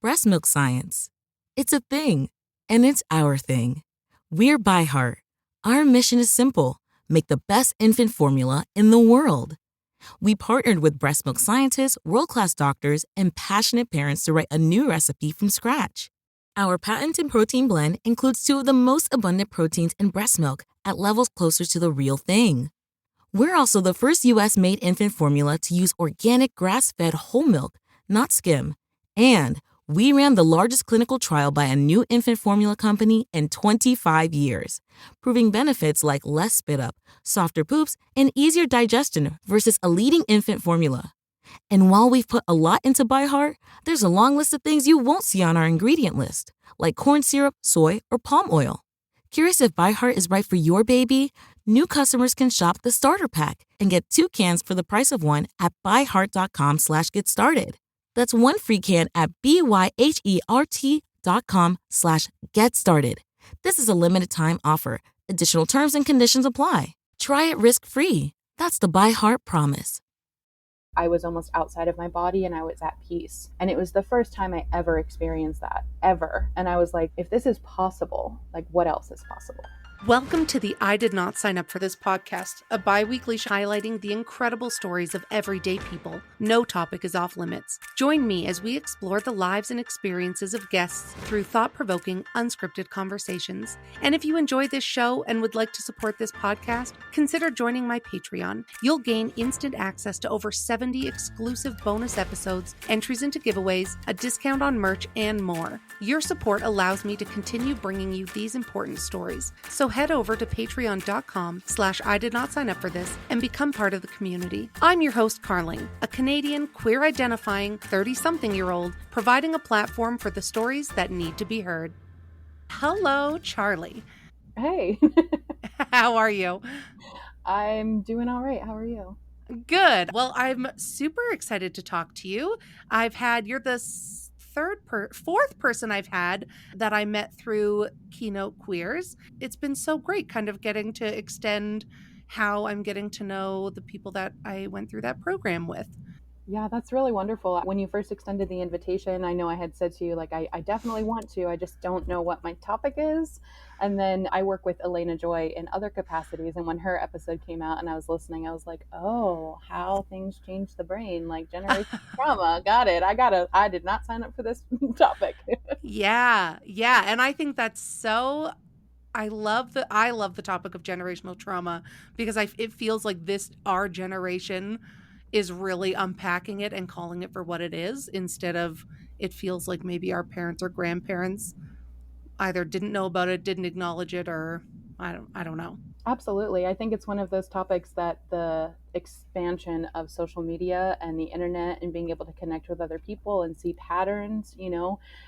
breast milk science. It's a thing, and it's our thing. We're By Heart. Our mission is simple: make the best infant formula in the world. We partnered with breast milk scientists, world-class doctors, and passionate parents to write a new recipe from scratch. Our patented protein blend includes two of the most abundant proteins in breast milk at levels closer to the real thing. We're also the first U.S.-made infant formula to use organic grass-fed whole milk, not skim. And we ran the largest clinical trial by a new infant formula company in 25 years, proving benefits like less spit up, softer poops, and easier digestion versus a leading infant formula. And while we've put a lot into By Heart, there's a long list of things you won't see on our ingredient list, like corn syrup, soy, or palm oil. Curious if By Heart is right for your baby? New customers can shop the starter pack and get 2 cans for the price of one at byheart.com/get started. That's one free can at byhert.com/get started. This is a limited time offer. Additional terms and conditions apply. Try it risk-free. That's the By Heart promise. I was almost outside of my body and I was at peace. And it was the first time I ever experienced that, ever. And I was like, if this is possible, like what else is possible? Welcome to the I Did Not Sign Up for This podcast, a bi-weekly show highlighting the incredible stories of everyday people. No topic is off limits. Join me as we explore the lives and experiences of guests through thought-provoking, unscripted conversations. And if you enjoy this show and would like to support this podcast, consider joining my Patreon. You'll gain instant access to over 70 exclusive bonus episodes, entries into giveaways, a discount on merch, and more. Your support allows me to continue bringing you these important stories. So head over to patreon.com/I did not sign up for this and become part of the community. I'm your host, Carling, a Canadian queer-identifying 30-something-year-old providing a platform for the stories that need to be heard. Hello, Charli. Hey. How are you? I'm doing all right. How are you? Good. Well, I'm super excited to talk to you. You're the fourth person I've had that I met through Keynote Queers. It's been so great kind of getting to extend how I'm getting to know the people that I went through that program with. Yeah, that's really wonderful. When you first extended the invitation, I know I had said to you, like, I definitely want to, I just don't know what my topic is. And then I work with Elena Joy in other capacities. And when her episode came out and I was listening, I was like, oh, how things change the brain, like generational trauma. Got it. I did not sign up for this topic. Yeah. And I think that's so... I love the topic of generational trauma because it feels like our generation is really unpacking it and calling it for what it is, instead of it feels like maybe our parents or grandparents either didn't know about it, didn't acknowledge it, or I don't know. Absolutely. I think it's one of those topics that the expansion of social media and the internet and being able to connect with other people and see patterns,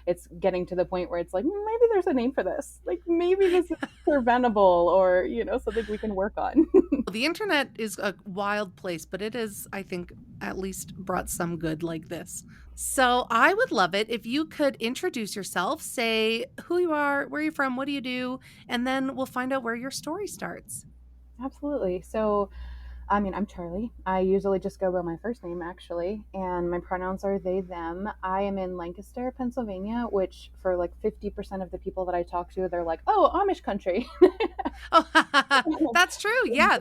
it's getting to the point where it's like, maybe there's a name for this. Like maybe this is preventable or, something we can work on. The internet is a wild place, but it is, I think, at least brought some good like this. So I would love it if you could introduce yourself, say who you are, where you're from, what do you do, and then we'll find out where your story starts. Absolutely. So, I'm Charli. I usually just go by my first name, actually, and my pronouns are they, them. I am in Lancaster, Pennsylvania, which for like 50% of the people that I talk to, they're like, oh, Amish country. Oh, that's true. Yeah.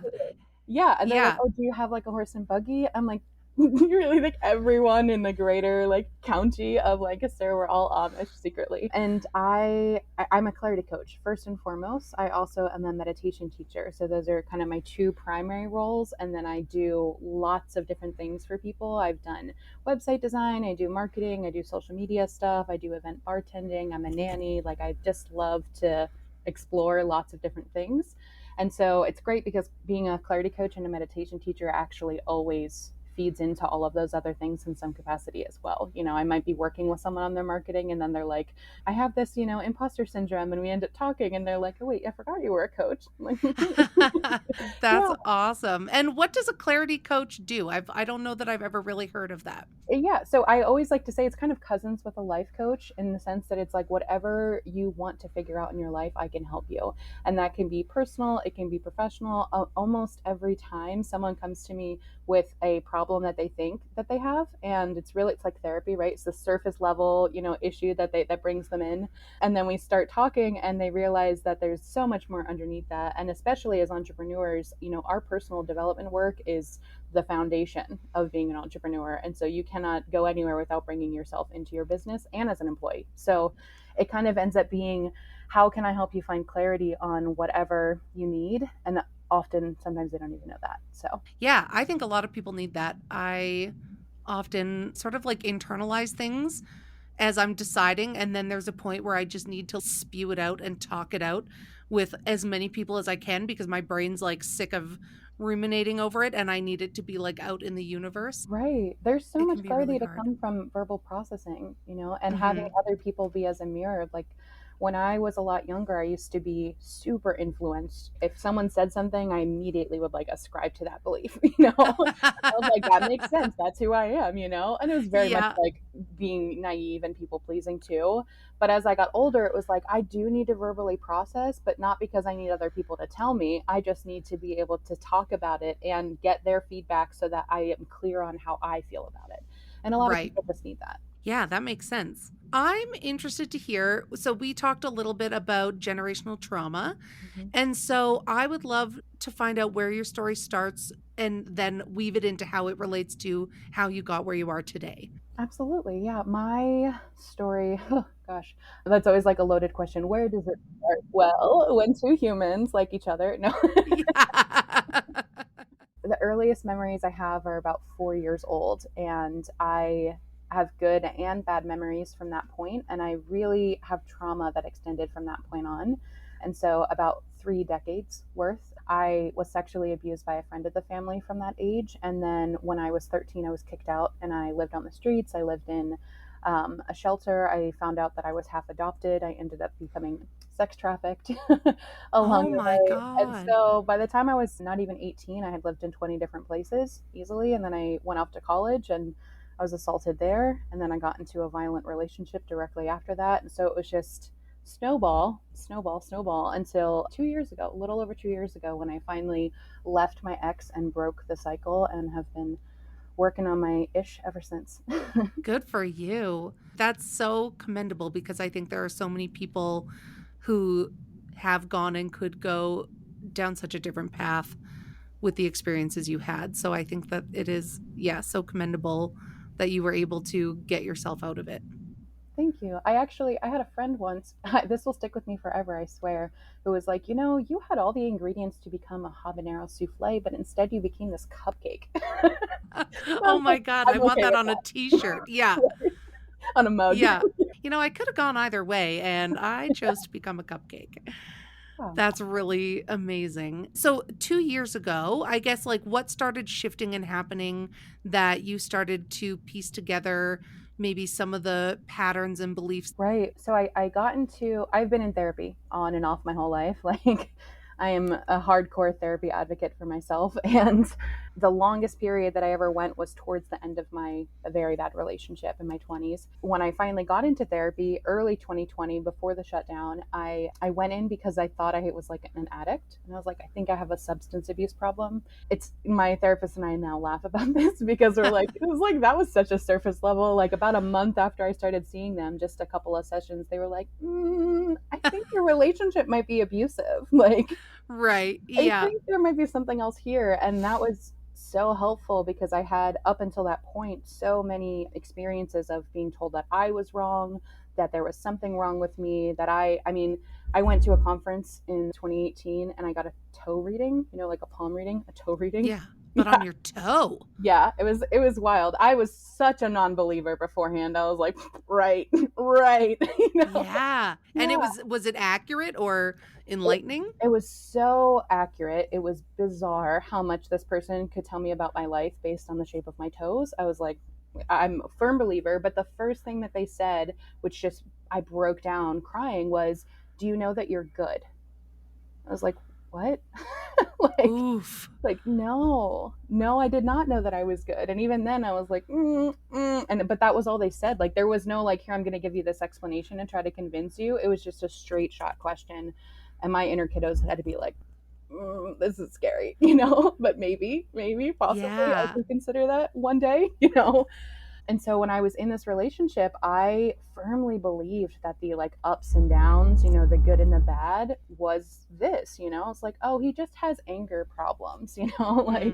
Yeah. And they're like, oh, do you have like a horse and buggy? I'm like, you really think everyone in the greater like county of Lancaster, we're all Amish secretly? And I'm a clarity coach first and foremost. I also am a meditation teacher, so those are kind of my two primary roles. And then I do lots of different things for people. I've done website design, I do marketing, I do social media stuff, I do event bartending, I'm a nanny. Like I just love to explore lots of different things. And so it's great because being a clarity coach and a meditation teacher actually always feeds into all of those other things in some capacity as well. I might be working with someone on their marketing and then they're like, I have this, imposter syndrome, and we end up talking and they're like, oh wait, I forgot you were a coach. That's awesome. And what does a clarity coach do? I don't know that I've ever really heard of that. Yeah. So I always like to say it's kind of cousins with a life coach, in the sense that it's like whatever you want to figure out in your life, I can help you. And that can be personal, it can be professional. Almost every time someone comes to me with a problem problem that they think that they have. And it's like therapy, right? It's the surface level, issue that brings them in. And then we start talking and they realize that there's so much more underneath that. And especially as entrepreneurs, our personal development work is the foundation of being an entrepreneur. And so you cannot go anywhere without bringing yourself into your business and as an employee. So it kind of ends up being, how can I help you find clarity on whatever you need? And sometimes they don't even know that. So yeah, I think a lot of people need that. I often sort of like internalize things as I'm deciding, and then there's a point where I just need to spew it out and talk it out with as many people as I can, because my brain's like sick of ruminating over it and I need it to be like out in the universe. right. There's so It much can be really clarity to hard. come from verbal processing, and having Mhm. other people be as a mirror. Like when I was a lot younger, I used to be super influenced. If someone said something, I immediately would like ascribe to that belief, I was like, that makes sense. That's who I am, And it was very much Yeah. like being naive and people pleasing too. But as I got older, it was like, I do need to verbally process, but not because I need other people to tell me. I just need to be able to talk about it and get their feedback so that I am clear on how I feel about it. And a lot of Right. people just need that. Yeah, that makes sense. I'm interested to hear. So, we talked a little bit about generational trauma. Mhm. And so, I would love to find out where your story starts and then weave it into how it relates to how you got where you are today. Absolutely. Yeah. My story, oh, gosh, that's always like a loaded question. Where does it start? Well, when two humans like each other. No. Yeah. The earliest memories I have are about 4 years old, and I have good and bad memories from that point, and I really have trauma that extended from that point on. And so, about 3 decades worth, I was sexually abused by a friend of the family from that age. And then, when I was 13, I was kicked out and I lived on the streets. I lived in a shelter. I found out that I was half adopted. I ended up becoming sex trafficked along Oh the my way. And God. so by the time I was not even 18, I had lived in 20 different places easily. And then I went off to college and I was assaulted there. And then I got into a violent relationship directly after that. And so it was just snowball, snowball, snowball until 2 years ago, a little over 2 years ago, when I finally left my ex and broke the cycle and have been working on my ish ever since. Good for you. That's so commendable, because I think there are so many people who have gone and could go down such a different path with the experiences you had. So I think that it is, yeah, so commendable that you were able to get yourself out of it. Thank you. I had a friend once, this will stick with me forever, I swear, who was like, you had all the ingredients to become a habanero souffle, but instead you became this cupcake. And I Oh was my like, God, I I'm want okay that with on a that. t-shirt. Yeah. On a mug. Yeah. I could have gone either way and I chose to become a cupcake. Wow. That's really amazing. So 2 years ago, I guess, like, what started shifting and happening that you started to piece together maybe some of the patterns and beliefs? Right. So I've been in therapy on and off my whole life. Like, I am a hardcore therapy advocate for myself. And the longest period that I ever went was towards the end of my very bad relationship in my 20s. When I finally got into therapy, early 2020, before the shutdown, I went in because I thought I was like an addict. And I was like, I think I have a substance abuse problem. It's my therapist and I now laugh about this because we're like, it was like, that was such a surface level. Like, about a month after I started seeing them, just a couple of sessions, they were like, I think your relationship might be abusive. Like, Right. I Yeah. think there might be something else here. And that was so helpful because I had, up until that point, so many experiences of being told that I was wrong, that there was something wrong with me, that I went to a conference in 2018 and I got a toe reading, like a palm reading, a toe reading. Yeah. But on your toe. Yeah, it was wild. I was such a non-believer beforehand. I was like, right, right, Yeah. And Yeah. was it accurate or It, enlightening? it was so accurate. It was bizarre how much this person could tell me about my life based on the shape of my toes. I was like, I'm a firm believer, but the first thing that they said, which just I broke down crying, was, "Do you know that you're good?" I was like, "What?" like Oof. like no, no, I did not know that I was good. And even then I was like, and but that was all they said. Like, there was no like, here, I'm going to give you this explanation and try to convince you. It was just a straight shot question. And my inner kiddos had to be like, this is scary, but maybe, possibly I Yeah. could consider that one day, And so when I was in this relationship, I firmly believed that the like ups and downs, the good and the bad was this, it's like, oh, he just has anger problems, like,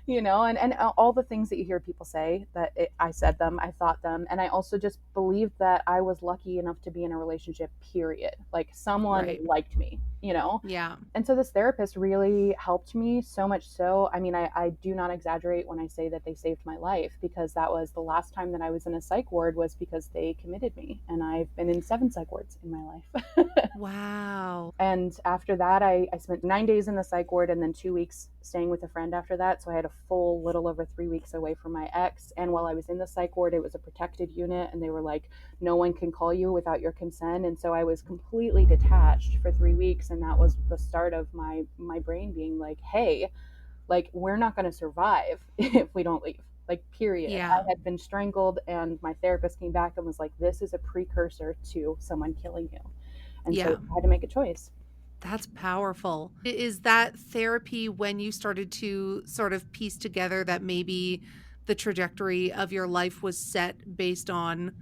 Mm, and all the things that you hear people say that I said them, I thought them. And I also just believed that I was lucky enough to be in a relationship, period. Like someone right. liked me. Yeah. And so this therapist really helped me so much so. I mean, I do not exaggerate when I say that they saved my life, because that was the last time that I was in a psych ward was because they committed me. And I've been in 7 psych wards in my life. Wow. And after that, I spent 9 days in the psych ward and then 2 weeks staying with a friend after that. So I had a full little over 3 weeks away from my ex. And while I was in the psych ward, it was a protected unit. And they were like, no one can call you without your consent. And so I was completely detached for 3 weeks. And that was the start of my brain being like, hey, like, we're not going to survive if we don't leave. Like, period. I Yeah. had been strangled, and my therapist came back and was like, this is a precursor to someone killing you. And so Yeah. I had to make a choice. That's powerful. Is that therapy when you started to sort of piece together that maybe the trajectory of your life was set based on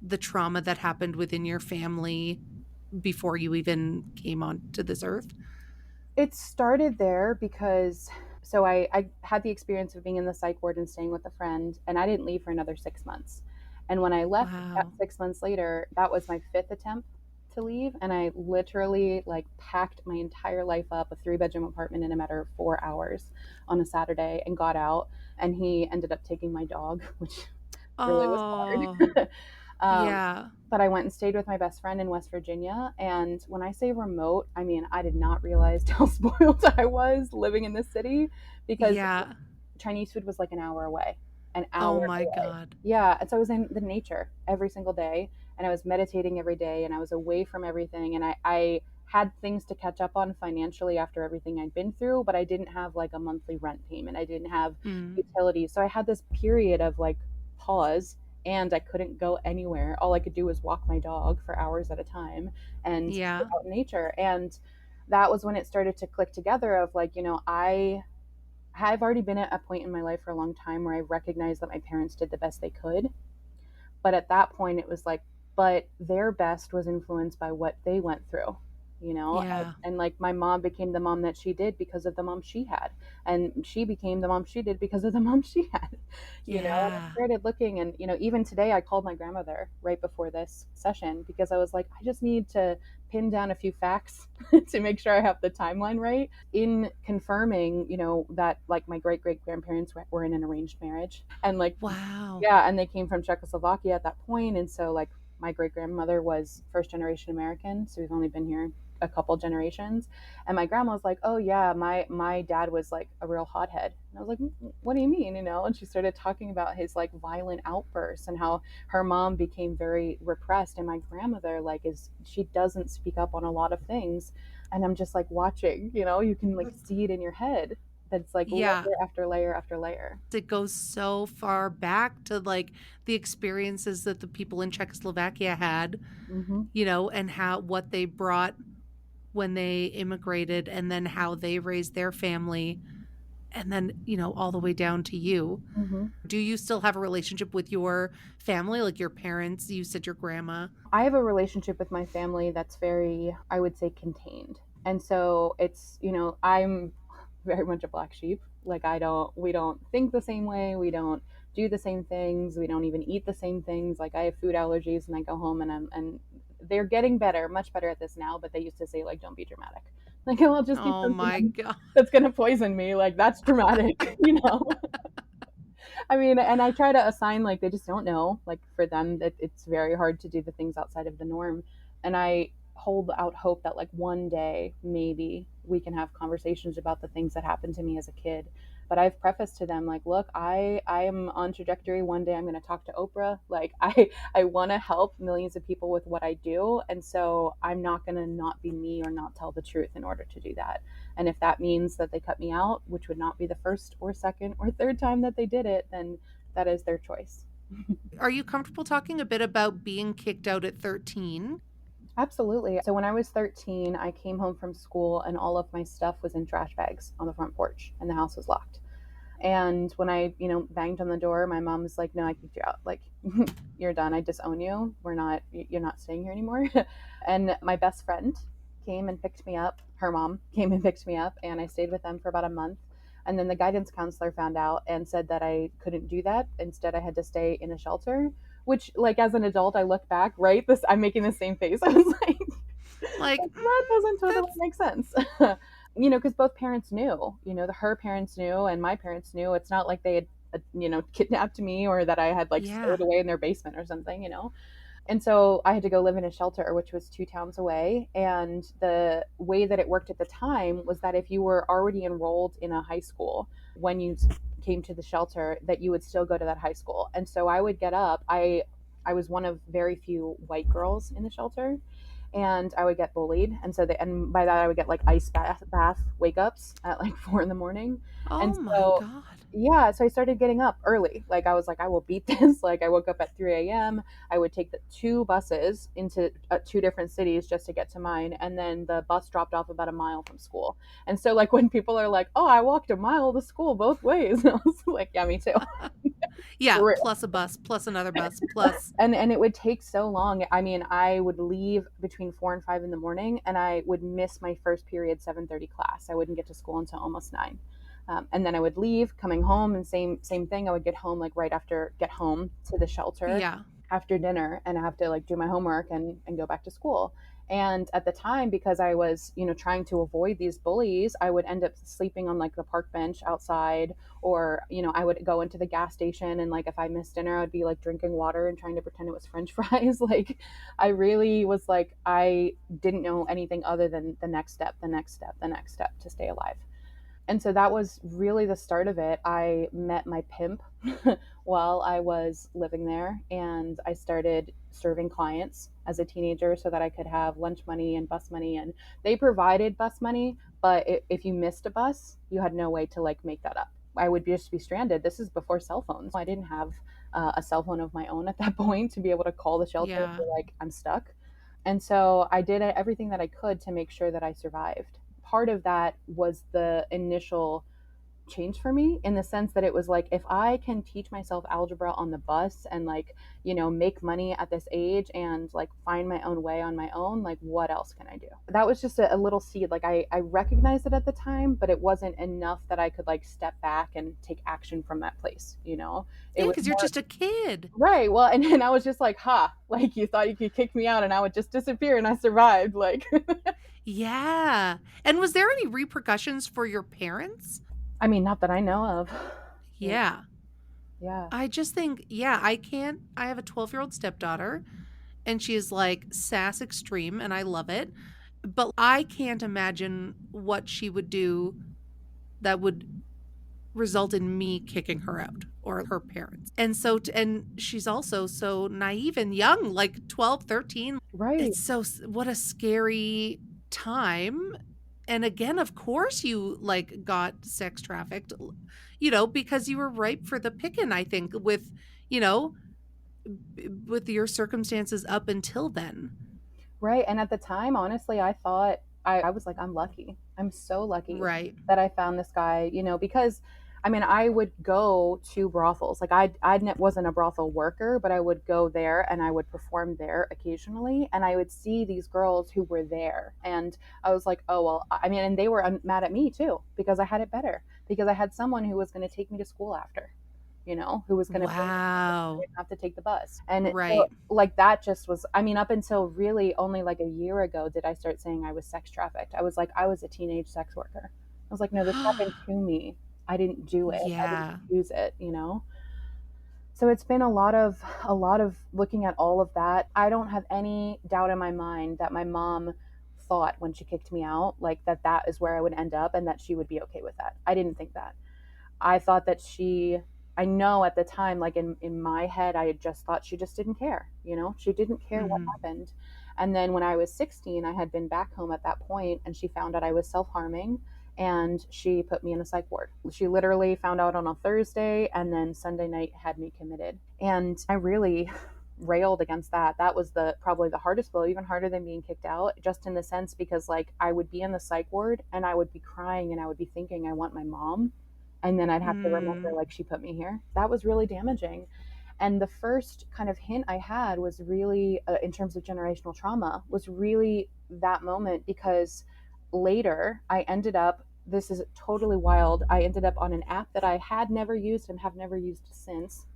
the trauma that happened within your family before you even came onto this earth? It started there because so I had the experience of being in the psych ward and staying with a friend, and I didn't leave for another 6 months. And when I left Wow. 6 months later, that was my fifth attempt to leave. And I literally like packed my entire life up, a 3 bedroom apartment, in a matter of 4 hours on a Saturday, and got out. And he ended up taking my dog, which really was Oh, hard. um, yeah. but I went and stayed with my best friend in West Virginia. And when I say remote, I mean, I did not realize how spoiled I was living in this city, because Yeah. Chinese food was like an hour away, an Oh hour my away. God. Yeah. And so I was in the nature every single day, and I was meditating every day, and I was away from everything. And I had things to catch up on financially after everything I'd been through, but I didn't have like a monthly rent payment. I didn't have Mm, utilities. So I had this period of like pause, and I couldn't go anywhere. All I could do was walk my dog for hours at a time and go yeah. out in nature. And that was when it started to click together of like, I've already been at a point in my life for a long time where I recognized that my parents did the best they could. But at that point, it was like, but their best was influenced by what they went through, Yeah. and like my mom became the mom that she did because of the mom she had. And she became the mom she did because of the mom she had, and I Yeah. started looking. And, even today I called my grandmother right before this session because I was like, I just need to pin down a few facts to make sure I have the timeline right in confirming, that like my great great grandparents were in an arranged marriage. And like, Wow. yeah, and they came from Czechoslovakia at that point. And so like my great grandmother was first generation American, so we've only been here a couple generations. And my grandma was like, oh yeah, my dad was like a real hothead. And I was like, what do you mean, and she started talking about his like violent outbursts and how her mom became very repressed. And my grandmother like is she doesn't speak up on a lot of things. And I'm just like watching, you can like see it in your head, that's like Yeah. layer after layer after layer. It goes so far back to like the experiences that the people in Czechoslovakia had, Mm-hmm. and how what they brought when they immigrated, and then how they raised their family, and then, all the way down to you. Mm-hmm. Do you still have a relationship with your family, like your parents? You said your grandma. I have a relationship with my family that's very, I would say, contained. And so it's, I'm very much a black sheep. Like we don't think the same way. We don't do the same things. We don't even eat the same things. Like I have food allergies and I go home and they're getting better, much better at this now, but they used to say like, don't be dramatic. Like, I'll just eat Oh my something God. that's going to poison me. Like that's dramatic, I mean, and I try to assign like they just don't know. Like for them, that it's very hard to do the things outside of the norm. And I hold out hope that like one day maybe we can have conversations about the things that happened to me as a kid. But I've prefaced to them like, look, I am on trajectory. One day I'm going to talk to Oprah. Like I want to help millions of people with what I do, and so I'm not going to not be me or not tell the truth in order to do that. And if that means that they cut me out, which would not be the first or second or third time that they did it, then that is their choice. Are you comfortable talking a bit about being kicked out at 13? Absolutely. So when I was 13, I came home from school and all of my stuff was in trash bags on the front porch and the house was locked. And when I, banged on the door, my mom was like, "No, I kicked you out. Like, you're done. I disown you. You're not staying here anymore." And my best friend came and picked me up. Her mom came and picked me up, and I stayed with them for about a month. And then the guidance counselor found out and said that I couldn't do that. Instead, I had to stay in a shelter, which, like, as an adult, I look back, right? I'm making the same face. I was like, Like, that doesn't totally that's, make sense. Because both parents knew, her parents knew and my parents knew. It's not like they had, kidnapped me or that I had like yeah. stowed away in their basement or something. And so I had to go live in a shelter, which was 2 towns away. And the way that it worked at the time was that if you were already enrolled in a high school when you came to the shelter, that you would still go to that high school. And so I would get up. I was one of very few white girls in the shelter, and I would get bullied. And by that I would get like ice bath wake ups at like 4 in the morning. Oh And my so God. yeah, so I started getting up early. Like I was like, I will beat this. Like I woke up at 3 a.m. I would take the 2 buses into 2 different cities just to get to mine, and then the bus dropped off about a mile from school. And so like when people are like, "Oh, I walked a mile to school both ways," I was like, "Yeah, me too." Yeah, For real. plus a bus, plus another bus, plus. And it would take so long. I mean, I would leave between 4 and 5 in the morning, and I would miss my first period 7:30 class. I wouldn't get to school until almost 9. And then I would leave, coming home, and same thing. I would get home like right after get home to the shelter Yeah. after dinner, and I have to like do my homework and go back to school. And at the time, because I was, trying to avoid these bullies, I would end up sleeping on like the park bench outside, or, I would go into the gas station, and like if I missed dinner, I'd be like drinking water and trying to pretend it was French fries. Like I really was like, I didn't know anything other than the next step, the next step, the next step to stay alive. And so that was really the start of it. I met my pimp while I was living there, and I started serving clients as a teenager so that I could have lunch money and bus money. And they provided bus money, but if you missed a bus, you had no way to like make that up. I would just be stranded. This is before cell phones. I didn't have a cell phone of my own at that point to be able to call the shelter Yeah. for like, I'm stuck. And so I did everything that I could to make sure that I survived. Part of that was the initial change for me, in the sense that it was like, if I can teach myself algebra on the bus and like, make money at this age and like find my own way on my own, like what else can I do? That was just a little seed. Like I recognized it at the time, but it wasn't enough that I could like step back and take action from that place. It Yeah, was because you're more. just a kid. Right. Well, and I was just like, like you thought you could kick me out and I would just disappear, and I survived. Like, Yeah. And was there any repercussions for your parents? I mean, not that I know of. Yeah. Yeah. Yeah. I just think, yeah, I have a 12-year-old stepdaughter, and she is like sass extreme, and I love it. But I can't imagine what she would do that would result in me kicking her out or her parents. And so, and she's also so naive and young, like 12, 13. Right. It's so, what a scary time. And again, of course, you like got sex trafficked, because you were ripe for the picking, I think, you know, with your circumstances up until then. Right. And at the time, honestly, I thought I was like, I'm lucky. I'm so lucky Right. that I found this guy, because I mean, I would go to brothels. Like I wasn't a brothel worker, but I would go there and I would perform there occasionally. And I would see these girls who were there. And I was like, oh, well, I mean, and they were mad at me too, because I had it better, because I had someone who was going to take me to school after, who was going to bring me, Wow. didn't have to take the bus. And so, Right. like, that just was, I mean, up until really only like a year ago did I start saying I was sex trafficked. I was like, I was a teenage sex worker. I was like, no, this happened to me. I didn't do it. I didn't Yeah. choose it. So it's been a lot of looking at all of that. I don't have any doubt in my mind that my mom thought when she kicked me out, like that is where I would end up and that she would be okay with that. I didn't think that. I thought that I know at the time, like in my head, I had just thought she just didn't care, she didn't care what Mhm. happened. And then when I was 16, I had been back home at that point, and she found out I was self-harming, and she put me in a psych ward. She literally found out on a Thursday, and then Sunday night had me committed. And I really railed against that. That was probably the hardest blow, even harder than being kicked out, just in the sense because like I would be in the psych ward and I would be crying and I would be thinking I want my mom, and then I'd have to remember like she put me here. That was really damaging. And the first kind of hint I had was really, in terms of generational trauma, was really that moment, because later I ended up, this is totally wild, I ended up on an app that I had never used and have never used since,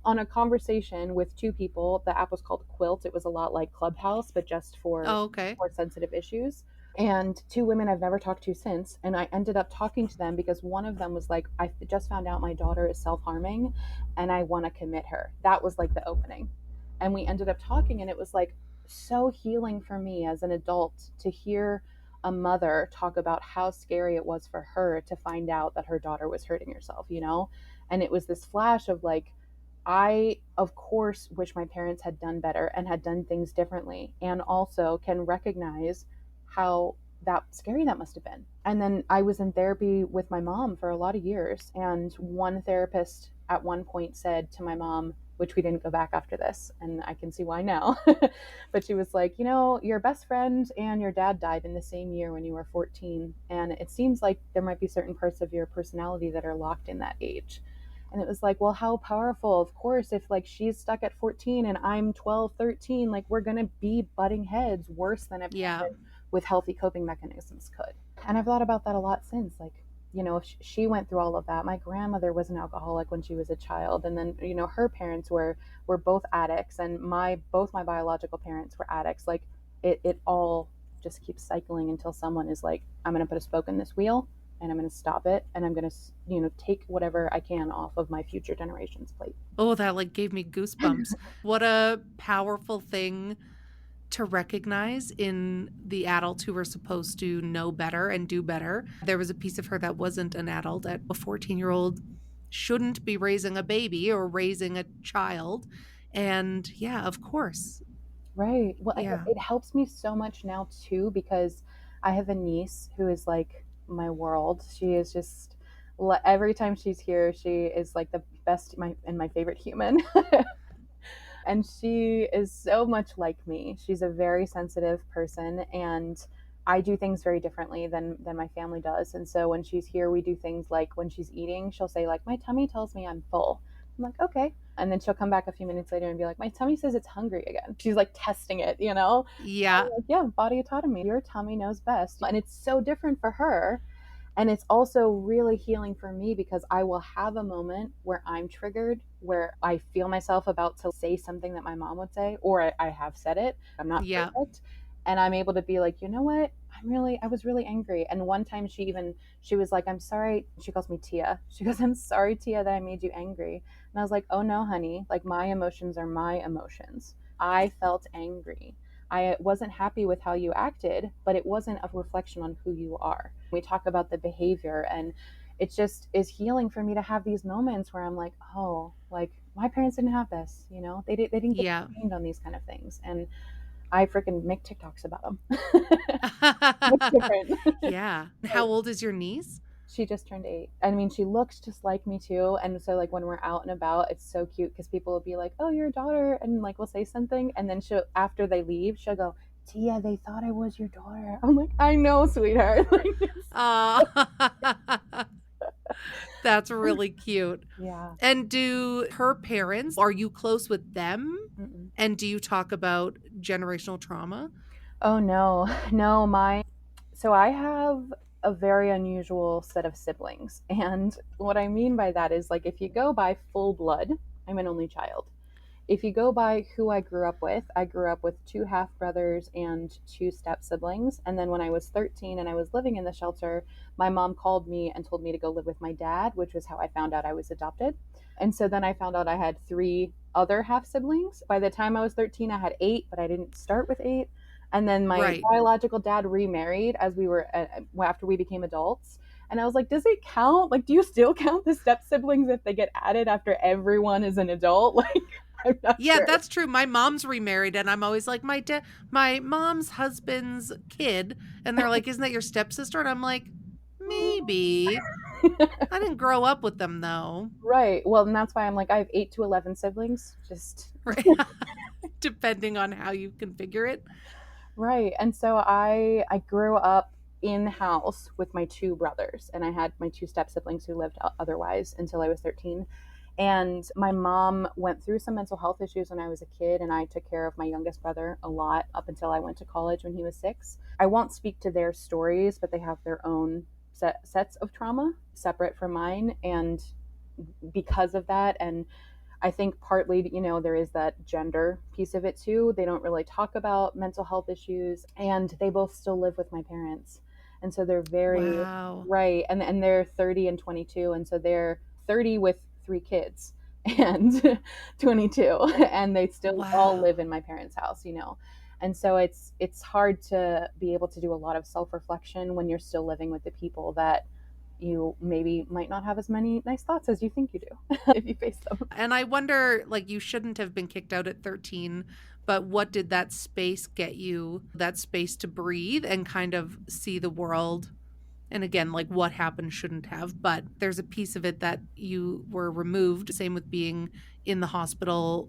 on a conversation with two people. The app was called Quilt. It was a lot like Clubhouse, but just for okay. more sensitive issues. And two women I've never talked to since. And I ended up talking to them because one of them was like, I just found out my daughter is self harming and I want to commit her. That was like the opening. And we ended up talking, and it was like so healing for me as an adult to hear a mother talk about how scary it was for her to find out that her daughter was hurting herself, you know? And it was this flash of like, I, of course, wish my parents had done better and had done things differently, and also can recognize how that scary that must have been. And then I was in therapy with my mom for a lot of years. And one therapist at one point said to my mom, which we didn't go back after this, and I can see why now, but she was like, you know, your best friend and your dad died in the same year when you were 14. And it seems like there might be certain parts of your personality that are locked in that age. And it was like, well, how powerful. Of course, if like she's stuck at 14 and I'm 12, 13, like we're going to be butting heads worse than a parent with healthy coping mechanisms could. And I've thought about that a lot since. Like, you know, she went through all of that. My grandmother was an alcoholic when she was a child, and then, you know, her parents were both addicts, and both my biological parents were addicts. Like it all just keeps cycling until someone is like, I'm going to put a spoke in this wheel and I'm going to stop it, and I'm going to, you know, take whatever I can off of my future generation's plate. Oh, that like gave me goosebumps. What a powerful thing to recognize in the adults who were supposed to know better and do better. There was a piece of her that wasn't an adult. A 14-year-old shouldn't be raising a baby or raising a child. And yeah, of course. Right. Well, Yeah. it helps me so much now too, because I have a niece who is like my world. She is just, every time she's here, she is like the best and my favorite human. And she is so much like me. She's a very sensitive person, and I do things very differently than my family does. And so when she's here, we do things like when she's eating, she'll say like, my tummy tells me I'm full. I'm like, okay. And then she'll come back a few minutes later and be like, my tummy says it's hungry again. She's like testing it, you know? Yeah. Like, yeah, body autonomy. Your tummy knows best. And it's so different for her. And it's also really healing for me, because I will have a moment where I'm triggered, where I feel myself about to say something that my mom would say, or I have said it. I'm not perfect. And I'm able to be like, you know what? I was really angry. And one time she was like, I'm sorry. She calls me Tia. She goes, I'm sorry, Tia, that I made you angry. And I was like, oh no, honey, like my emotions are my emotions. I felt angry. I wasn't happy with how you acted, but it wasn't a reflection on who you are. We talk about the behavior, and it just is healing for me to have these moments where I'm like, oh, like my parents didn't have this, you know, they didn't get trained on these kind of things. And I freaking make TikToks about them. It's different. Yeah. How old is your niece? She just turned 8. I mean, she looks just like me too. And so like when we're out and about, it's so cute because people will be like, oh, your daughter, and like we'll say something, and then she'll, after they leave, she'll go, Tia, they thought I was your daughter. I'm like, I know, sweetheart. That's really cute. Yeah. And do her parents, are you close with them? Mm-mm. And do you talk about generational trauma? Oh no. So I have a very unusual set of siblings. And what I mean by that is, like, if you go by full blood, I'm an only child. If you go by who I grew up with 2 half brothers and 2 step siblings. And then when I was 13 and I was living in the shelter, my mom called me and told me to go live with my dad, which was how I found out I was adopted. And so then I found out I had 3 other half siblings. By the time I was 13, I had 8, but I didn't start with 8. And then my biological dad remarried as we were after we became adults. And I was like, does it count? Like, do you still count the step siblings if they get added after everyone is an adult? Like, I'm not sure. That's true. My mom's remarried, and I'm always like, my mom's husband's kid, and they're like, isn't that your stepsister? And I'm like, maybe. I didn't grow up with them though. Right. Well, and that's why I'm like, I have 8 to 11 siblings. Just right. depending on how you configure it. Right. And so I grew up in house with my two brothers, and I had my two step siblings who lived otherwise until I was 13. And my mom went through some mental health issues when I was a kid, and I took care of my youngest brother a lot up until I went to college when he was 6. I won't speak to their stories, but they have their own sets of trauma separate from mine. And because of that, and I think partly, there is that gender piece of it too. They don't really talk about mental health issues, and they both still live with my parents. And so they're very Wow. right. And they're 30 and 22. And so they're 30 with 3 kids and 22, and they still all Wow. live in my parents' house. And so it's hard to be able to do a lot of self-reflection when you're still living with the people that you maybe might not have as many nice thoughts as you think you do if you face them. And I wonder, like, you shouldn't have been kicked out at 13, but what did that space get you? That space to breathe and kind of see the world. And again, like, what happened shouldn't have, but there's a piece of it that you were removed. Same with being in the hospital,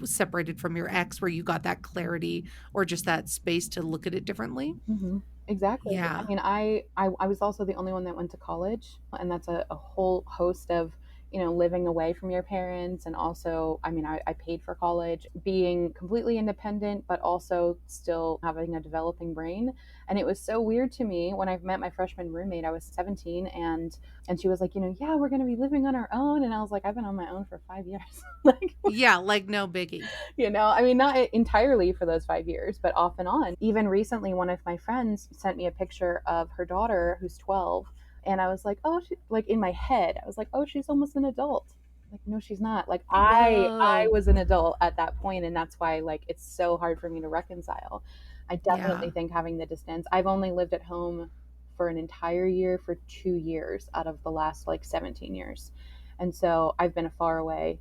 separated from your ex, where you got that clarity or just that space to look at it differently. Mm-hmm. Exactly. I Yeah. mean, I was also the only one that went to college, and that's a whole host of, living away from your parents. And also, I mean, I paid for college, being completely independent, but also still having a developing brain. And it was so weird to me when I met my freshman roommate. I was 17, and she was like, yeah, we're going to be living on our own. And I was like, I've been on my own for 5 years. Like, Yeah, like no biggie. I mean, not entirely for those 5 years, but off and on. Even recently, one of my friends sent me a picture of her daughter who's 12. And I was like, oh, like in my head, I was like, oh, she's almost an adult. Like, no, she's not. Like, I Whoa. was an adult at that point, and that's why, like, it's so hard for me to reconcile. I definitely Yeah. think having the distance. I've only lived at home for an entire year for 2 years out of the last like 17 years, and so I've been far away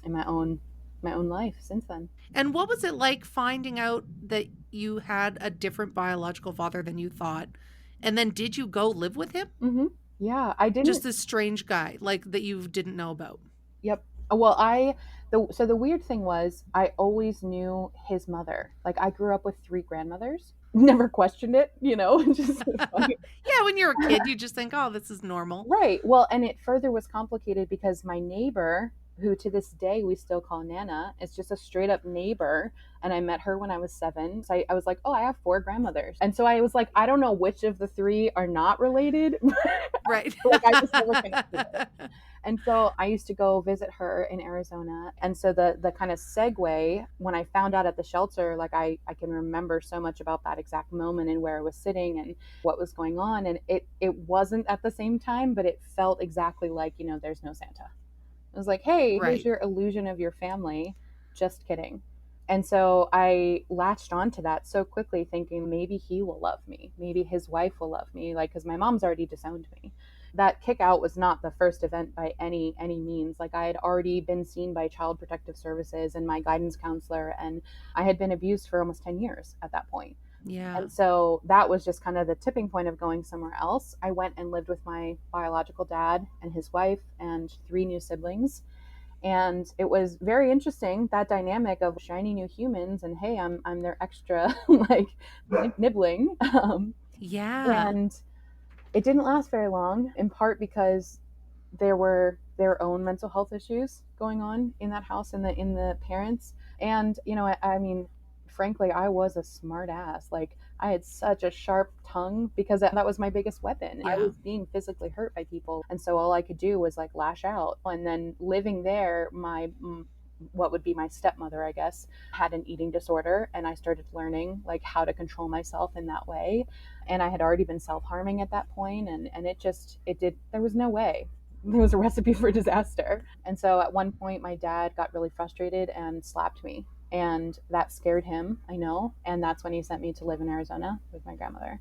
in my own life since then. And what was it like finding out that you had a different biological father than you thought? And then did you go live with him? Mm-hmm. Yeah, I Just didn't. this strange guy, like that you didn't know about. Yep. Well, so the weird thing was I always knew his mother. Like, I grew up with 3 grandmothers. Never questioned it, just funny. Yeah, when you're a kid, you just think, oh, this is normal. Right. Well, and it further was complicated because my neighbor, who to this day we still call Nana, is just a straight up neighbor. And I met her when I was 7. So I was like, oh, I have 4 grandmothers. And so I was like, I don't know which of the 3 are not related. Right. Like, I just never connected it. And so I used to go visit her in Arizona. And so the kind of segue, when I found out at the shelter, like I can remember so much about that exact moment and where I was sitting and what was going on. And it wasn't at the same time, but it felt exactly like, there's no Santa. It was like, hey, here's Right. your illusion of your family. Just kidding. And so I latched onto that so quickly, thinking maybe he will love me. Maybe his wife will love me, like, because my mom's already disowned me. That kick out was not the first event by any means. Like, I had already been seen by Child Protective Services and my guidance counselor, and I had been abused for almost 10 years at that point. Yeah. And so that was just kind of the tipping point of going somewhere else. I went and lived with my biological dad and his wife and 3 new siblings. And it was very interesting, that dynamic of shiny new humans and, hey, I'm their extra like nibbling. Yeah. And it didn't last very long, in part because there were their own mental health issues going on in that house, in the parents. And I mean, frankly, I was a smart ass. Like, I had such a sharp tongue because that was my biggest weapon. I Yeah. was being physically hurt by people, and so all I could do was like lash out. And then living there, my what would be my stepmother, I guess, had an eating disorder, and I started learning like how to control myself in that way. And I had already been self-harming at that point, and it did, there was no way. It was a recipe for disaster. And so at one point my dad got really frustrated and slapped me, and that scared him, I know. And that's when he sent me to live in Arizona with my grandmother.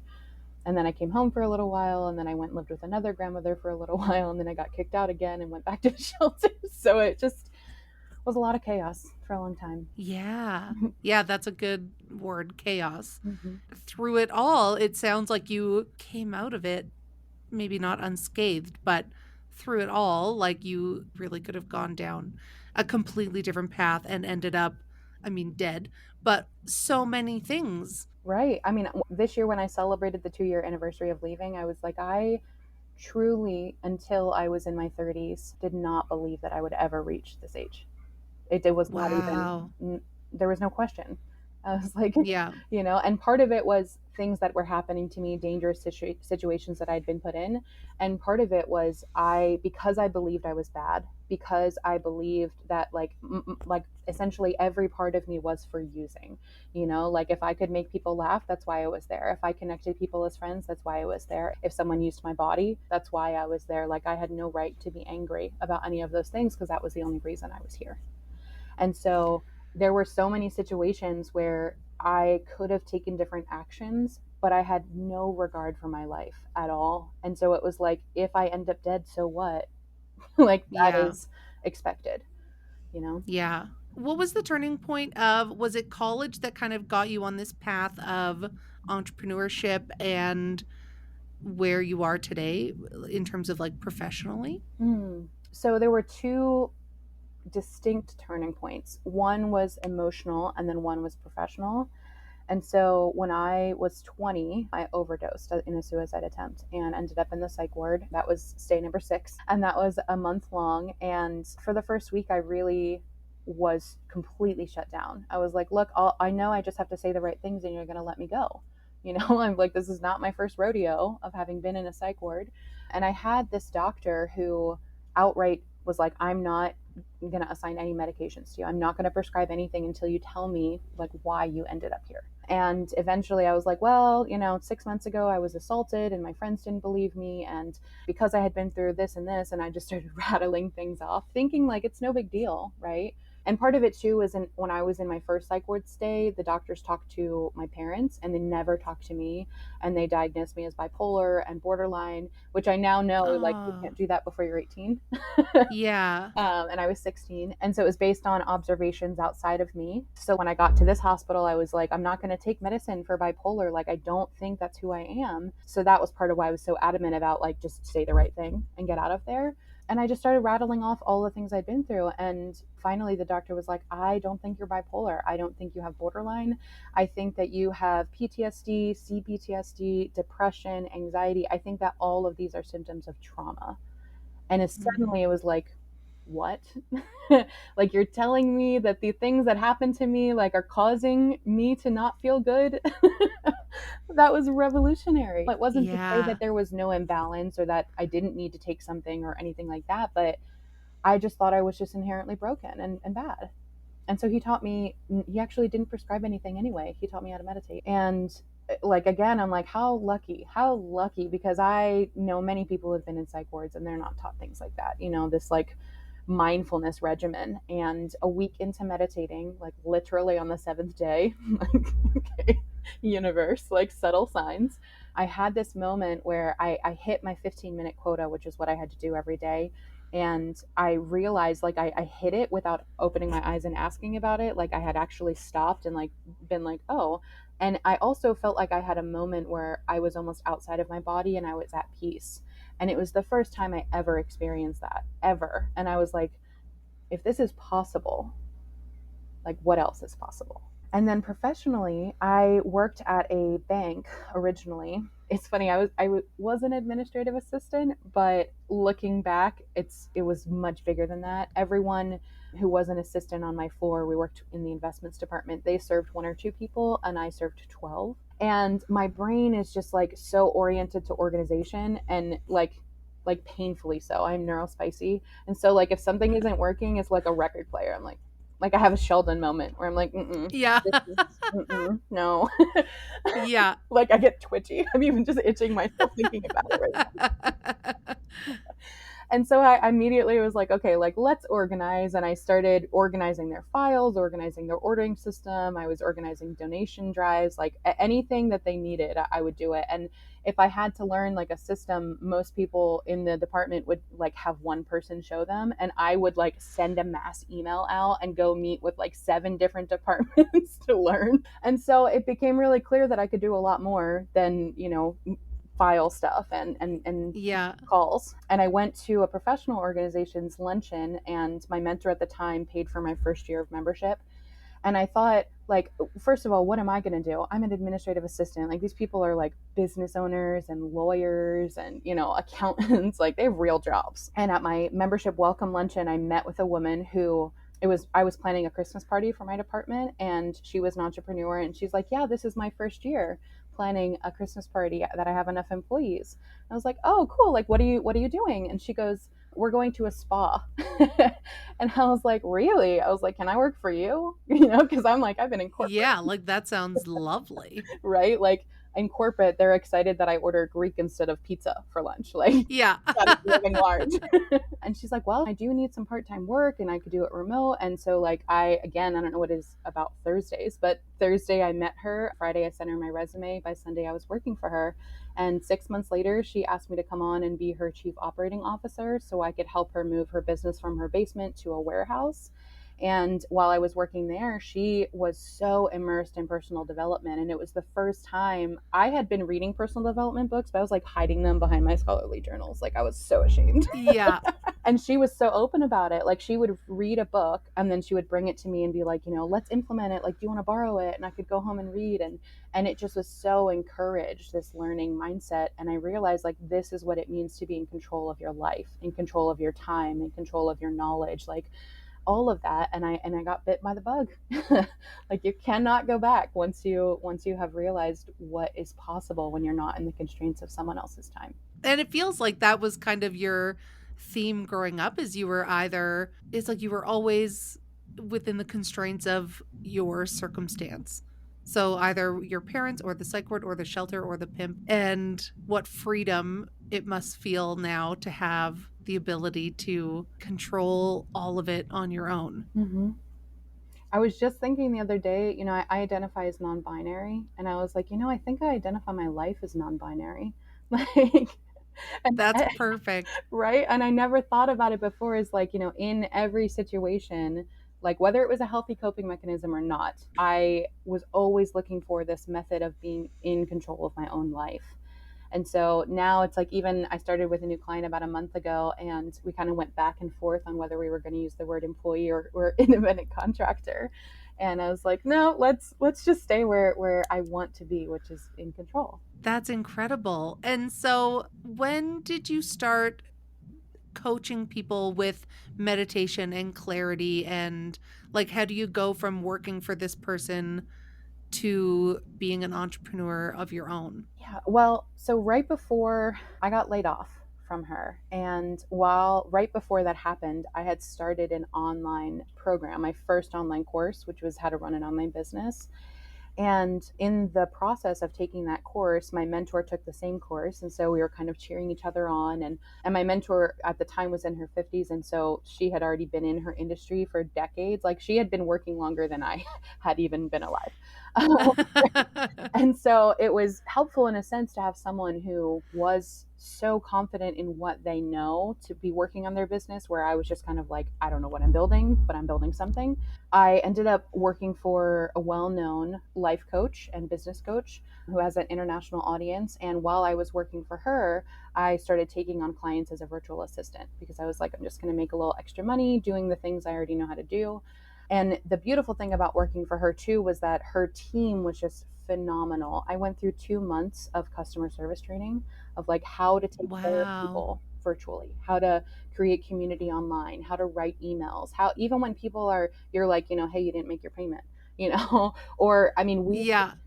And then I came home for a little while, and then I went and lived with another grandmother for a little while, and then I got kicked out again and went back to the shelter. So it just was a lot of chaos for a long time. Yeah. Yeah, that's a good word, chaos. Mm-hmm. Through it all, it sounds like you came out of it, maybe not unscathed, but through it all, like you really could have gone down a completely different path and ended up I mean, dead, but so many things. Right. I mean, this year when I celebrated the 2-year anniversary of leaving, I was like, I truly, until I was in my 30s, did not believe that I would ever reach this age. It was not Wow. even, there was no question. I was like, Yeah. and part of it was things that were happening to me, dangerous situations that I'd been put in. And part of it was because I believed I was bad, because I believed that like essentially every part of me was for using, like if I could make people laugh, that's why I was there. If I connected people as friends, that's why I was there. If someone used my body, that's why I was there. Like I had no right to be angry about any of those things because that was the only reason I was here. And so there were so many situations where I could have taken different actions, but I had no regard for my life at all. And so it was like, if I end up dead, so what? Like that Yeah. is expected, you know? Yeah. What was the turning point of, was it college that kind of got you on this path of entrepreneurship and where you are today in terms of like professionally? So there were two distinct turning points. One was emotional, and then one was professional. And so when I was 20, I overdosed in a suicide attempt and ended up in the psych ward. That was stay number 6. And that was a month long. And for the first week, I really was completely shut down. I was like, look, I know I just have to say the right things and you're going to let me go. I'm like, this is not my first rodeo of having been in a psych ward. And I had this doctor who outright was like, I'm not going to assign any medications to you. I'm not going to prescribe anything until you tell me like why you ended up here. And eventually I was like, well, 6 months ago I was assaulted and my friends didn't believe me. And because I had been through this and this, and I just started rattling things off, thinking like it's no big deal, right? And part of it too was when I was in my first psych ward stay, the doctors talked to my parents and they never talked to me. And they diagnosed me as bipolar and borderline, which I now know like you Oh, can't do that before you're 18. yeah. And I was 16. And so it was based on observations outside of me. So when I got to this hospital, I was like, I'm not going to take medicine for bipolar. Like, I don't think that's who I am. So that was part of why I was so adamant about like, just say the right thing and get out of there. And I just started rattling off all the things I'd been through. And finally, the doctor was like, I don't think you're bipolar. I don't think you have borderline. I think that you have PTSD, CPTSD, depression, anxiety. I think that all of these are symptoms of trauma. And suddenly it was like, what? Like you're telling me that the things that happened to me like are causing me to not feel good? That was revolutionary. It wasn't to say that Yeah. there was no imbalance or that I didn't need to take something or anything like that, but I just thought I was just inherently broken and bad. And so he taught me, he actually didn't prescribe anything anyway. He taught me how to meditate. And like, again, I'm like, how lucky, because I know many people have been in psych wards and they're not taught things like that, this like mindfulness regimen. And a week into meditating, like literally on the 7th day, like, okay, universe, like subtle signs. I had this moment where I hit my 15-minute quota, which is what I had to do every day. And I realized like I hit it without opening my eyes and asking about it. Like I had actually stopped and like been like, oh. And I also felt like I had a moment where I was almost outside of my body and I was at peace. And it was the first time I ever experienced that, ever. And I was like, if this is possible, like what else is possible? And then professionally, I worked at a bank originally. It's funny, I was an administrative assistant, but looking back, it was much bigger than that. Everyone who was an assistant on my floor, we worked in the investments department. They served 1 or 2 people, and I served 12. And my brain is just like so oriented to organization and like painfully so. I'm neurospicy, and so like if something isn't working, it's like a record player. I'm like I have a Sheldon moment where I'm like, Yeah. this is, no. Yeah. Like I get twitchy. I'm even just itching myself thinking about it right now. And so I immediately was like, okay, like let's organize. And I started organizing their files, organizing their ordering system. I was organizing donation drives, like anything that they needed, I would do it. And if I had to learn like a system, most people in the department would like have one person show them. And I would like send a mass email out and go meet with like 7 different departments to learn. And so it became really clear that I could do a lot more than, file stuff and Yeah. calls. And I went to a professional organization's luncheon, and my mentor at the time paid for my first year of membership. And I thought, like, first of all, what am I going to do? I'm an administrative assistant. Like, these people are like business owners and lawyers and, accountants. Like, they have real jobs. And at my membership welcome luncheon, I met with a woman who I was planning a Christmas party for my department, and she was an entrepreneur, and she's like, yeah, this is my first year planning a Christmas party that I have enough employees. I was like, oh, cool. Like, what are you doing? And she goes, we're going to a spa. And I was like, really? I was like, can I work for you? Because I'm like, I've been in corporate. Yeah, like that sounds lovely. Right? Like, in corporate, they're excited that I order Greek instead of pizza for lunch. Like, Yeah. that is living large. And she's like, well, I do need some part-time work and I could do it remote. And so, like, I don't know what it is about Thursdays, but Thursday I met her. Friday I sent her my resume. By Sunday I was working for her. And 6 months later, she asked me to come on and be her chief operating officer so I could help her move her business from her basement to a warehouse. And while I was working there, she was so immersed in personal development. And it was the first time I had been reading personal development books, but I was like hiding them behind my scholarly journals. Like, I was so ashamed. Yeah. And she was so open about it. Like, she would read a book and then she would bring it to me and be like, let's implement it. Like, do you want to borrow it? And I could go home and read. And it just was so encouraged, this learning mindset. And I realized, like, this is what it means to be in control of your life, in control of your time, in control of your knowledge. Like, all of that. And I got bit by the bug. Like, you cannot go back once you have realized what is possible when you're not in the constraints of someone else's time. And it feels like that was kind of your theme growing up, is you were it's like you were always within the constraints of your circumstance. So either your parents or the psych ward or the shelter or the pimp, and what freedom it must feel now to have the ability to control all of it on your own. Mm-hmm. I was just thinking the other day, I identify as non-binary, and I was like, I think I identify my life as non-binary. Like, That's perfect. right? And I never thought about it before as, like, in every situation, like, whether it was a healthy coping mechanism or not, I was always looking for this method of being in control of my own life. And so now it's like, even I started with a new client about a month ago, and we kind of went back and forth on whether we were going to use the word employee or independent contractor. And I was like, no, let's just stay where I want to be, which is in control. That's incredible. And so when did you start coaching people with meditation and clarity, and like, how do you go from working for this person to being an entrepreneur of your own? Yeah, well, so right before I got laid off from her, and right before that happened, I had started an online program, my first online course, which was how to run an online business. And in the process of taking that course, my mentor took the same course. And so we were kind of cheering each other on. And my mentor at the time was in her 50s. And so she had already been in her industry for decades. Like, she had been working longer than I had even been alive. And so it was helpful in a sense to have someone who was so confident in what they know to be working on their business, where I was just kind of like, I don't know what I'm building, but I'm building something. I ended up working for a well-known life coach and business coach who has an international audience. And while I was working for her, I started taking on clients as a virtual assistant, because I was like, I'm just going to make a little extra money doing the things I already know how to do. And the beautiful thing about working for her too was that her team was just phenomenal. I went through 2 months of customer service training of, like, how to take care of people virtually, how to create community online, how to write emails, how, even when you're like, hey, you didn't make your payment, or, I mean,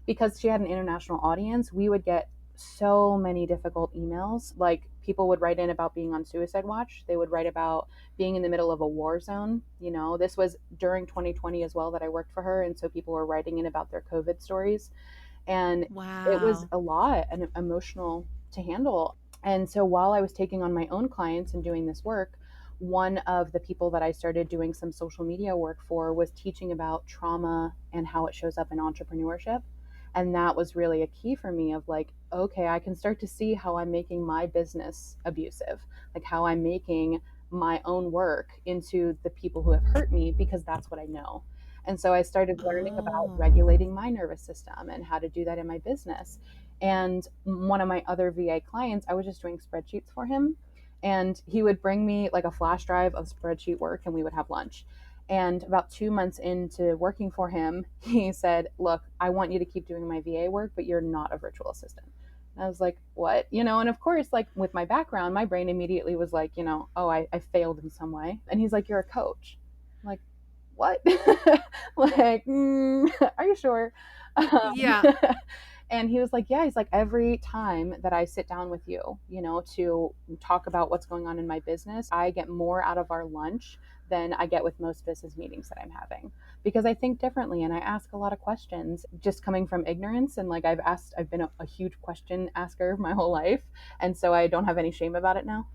because she had an international audience, we would get so many difficult emails. Like, people would write in about being on suicide watch. They would write about being in the middle of a war zone. This was during 2020 as well that I worked for her. And so people were writing in about their COVID stories. And it was a lot and emotional to handle. And so while I was taking on my own clients and doing this work, one of the people that I started doing some social media work for was teaching about trauma and how it shows up in entrepreneurship. And that was really a key for me of, like, okay, I can start to see how I'm making my business abusive, like how I'm making my own work into the people who have hurt me, because that's what I know. And so I started learning about regulating my nervous system and how to do that in my business. And one of my other VA clients, I was just doing spreadsheets for him. And he would bring me like a flash drive of spreadsheet work, and we would have lunch. And about 2 months into working for him, he said, "Look, I want you to keep doing my VA work, but you're not a virtual assistant." And I was like, "What?" And of course, like with my background, my brain immediately was like, "Oh, I failed in some way." And he's like, "You're a coach." I'm like, "What?" Like, are you sure? Yeah. And he was like, "Yeah." He's like, "Every time that I sit down with you, to talk about what's going on in my business, I get more out of our lunch than I get with most business meetings that I'm having, because I think differently and I ask a lot of questions just coming from ignorance. And like I've been a huge question asker my whole life. And so I don't have any shame about it now."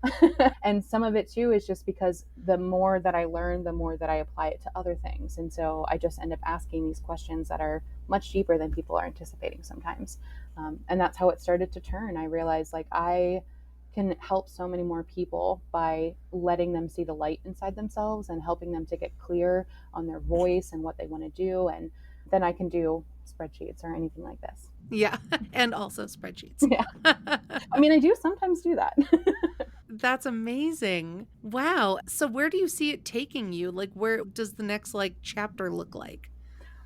And some of it too is just because the more that I learn, the more that I apply it to other things. And so I just end up asking these questions that are much deeper than people are anticipating sometimes. And that's how it started to turn. I realized like I can help so many more people by letting them see the light inside themselves and helping them to get clear on their voice and what they want to do. And then I can do spreadsheets or anything like this. Yeah. And also spreadsheets. Yeah. I mean, I do sometimes do that. That's amazing. Wow. So where do you see it taking you? Like, where does the next like chapter look like?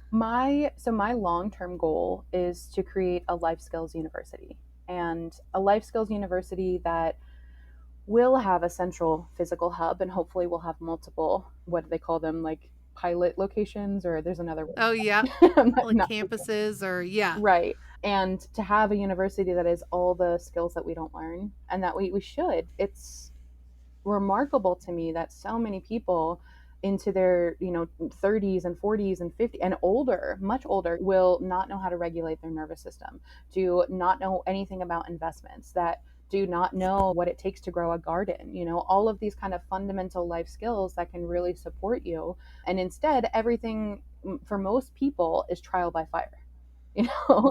My long-term goal is to create a life skills university, and a life skills university that will have a central physical hub, and hopefully we'll have multiple, what do they call them, like pilot locations, or there's another word. Oh, yeah. I'm Like not campuses or yeah. right. And to have a university that is all the skills that we don't learn and that we should. It's remarkable to me that so many people into their 30s and 40s and 50s and older, much older, will not know how to regulate their nervous system, do not know anything about investments, that do not know what it takes to grow a garden, all of these kind of fundamental life skills that can really support you. And instead, everything for most people is trial by fire.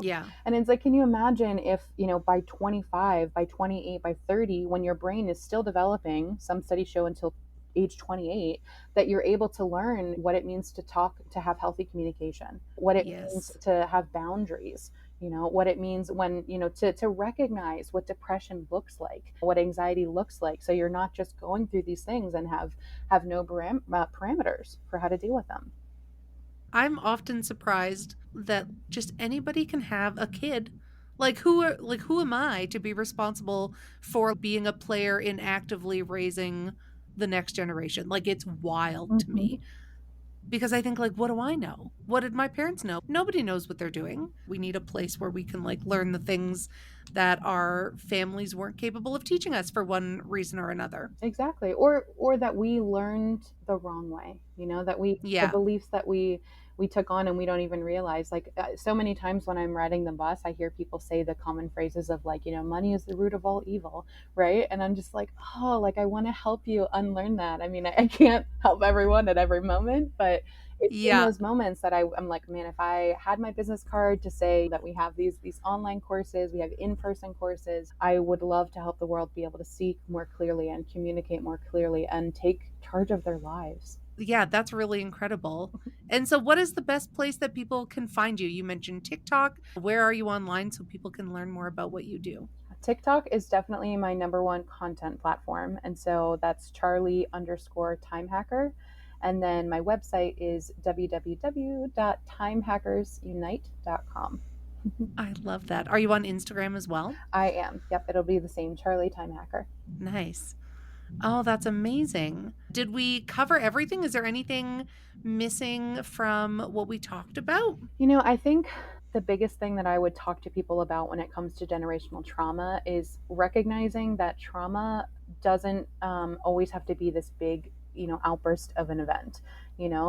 Yeah. And it's like, can you imagine if, by 25, by 28, by 30, when your brain is still developing, some studies show until age 28, that you're able to learn what it means to talk, to have healthy communication, what it means Yes. to have boundaries, what it means when, to recognize what depression looks like, what anxiety looks like. So you're not just going through these things and have no parameters for how to deal with them. I'm often surprised that just anybody can have a kid. Who am I to be responsible for being a player in actively raising the next generation? Like it's wild to Mm-hmm. me. Because I think like what do I know? What did my parents know? Nobody knows what they're doing. We need a place where we can like learn the things that our families weren't capable of teaching us for one reason or another. Exactly. Or that we learned the wrong way, that the Yeah. beliefs that we took on and we don't even realize. Like so many times when I'm riding the bus, I hear people say the common phrases of like, money is the root of all evil, right? And I'm just like, oh, like I want to help you unlearn that. I mean, I can't help everyone at every moment, but it's in Yeah. those moments that I'm like, man, if I had my business card to say that we have these online courses, we have in-person courses, I would love to help the world be able to see more clearly and communicate more clearly and take charge of their lives. Yeah, that's really incredible. And so what is the best place that people can find you? You mentioned TikTok. Where are you online so people can learn more about what you do? TikTok is definitely my number one content platform. And so that's Charli_time hacker. And then my website is www.timehackersunite.com. I love that. Are you on Instagram as well? I am. Yep, it'll be the same, Charli Time Hacker. Nice. Oh, that's amazing. Did we cover everything? Is there anything missing from what we talked about? I think the biggest thing that I would talk to people about when it comes to generational trauma is recognizing that trauma doesn't always have to be this big, outburst of an event.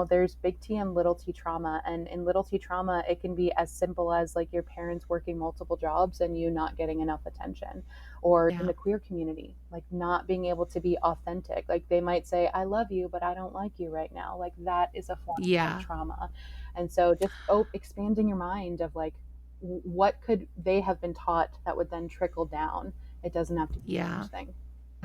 There's big T and little t trauma. And in little t trauma, it can be as simple as like your parents working multiple jobs and you not getting enough attention. Or in Yeah. the queer community, like not being able to be authentic. Like they might say, I love you, but I don't like you right now. Like that is a form of Yeah. trauma. And so just expanding your mind of like, what could they have been taught that would then trickle down? It doesn't have to be a Yeah. huge thing.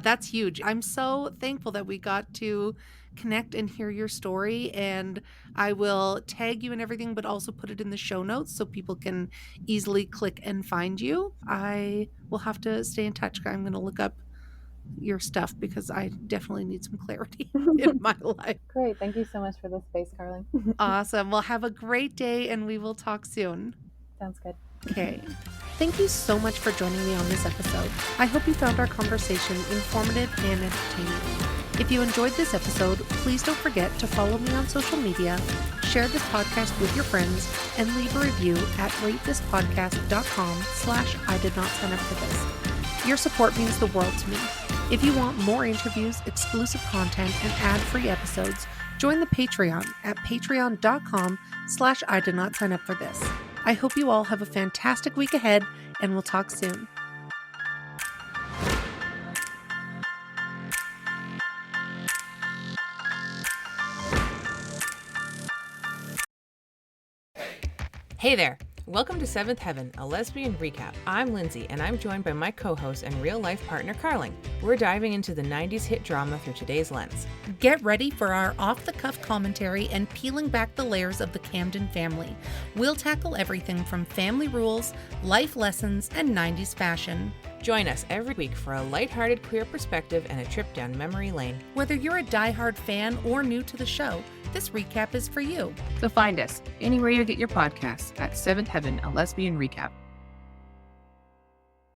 That's huge. I'm so thankful that we got to connect and hear your story. And I will tag you and everything, but also put it in the show notes so people can easily click and find you. I will have to stay in touch. I'm going to look up your stuff because I definitely need some clarity in my life. Great. Thank you so much for the space, Carly. Awesome. Well, have a great day and we will talk soon. Sounds good. Okay. Thank you so much for joining me on this episode. I hope you found our conversation informative and entertaining. If you enjoyed this episode, please don't forget to follow me on social media, share this podcast with your friends, and leave a review at ratethispodcast.com/I did not sign up for this. Your support means the world to me. If you want more interviews, exclusive content, and ad-free episodes, join the Patreon at patreon.com/I did not sign up for this. I hope you all have a fantastic week ahead, and we'll talk soon. Hey there! Welcome to Seventh Heaven, a lesbian recap. I'm Lindsay, and I'm joined by my co-host and real-life partner, Carling. We're diving into the 90s hit drama through today's lens. Get ready for our off-the-cuff commentary and peeling back the layers of the Camden family. We'll tackle everything from family rules, life lessons, and 90s fashion. Join us every week for a lighthearted queer perspective and a trip down memory lane. Whether you're a diehard fan or new to the show, this recap is for you. So find us anywhere you get your podcasts at Seventh Heaven, a lesbian recap.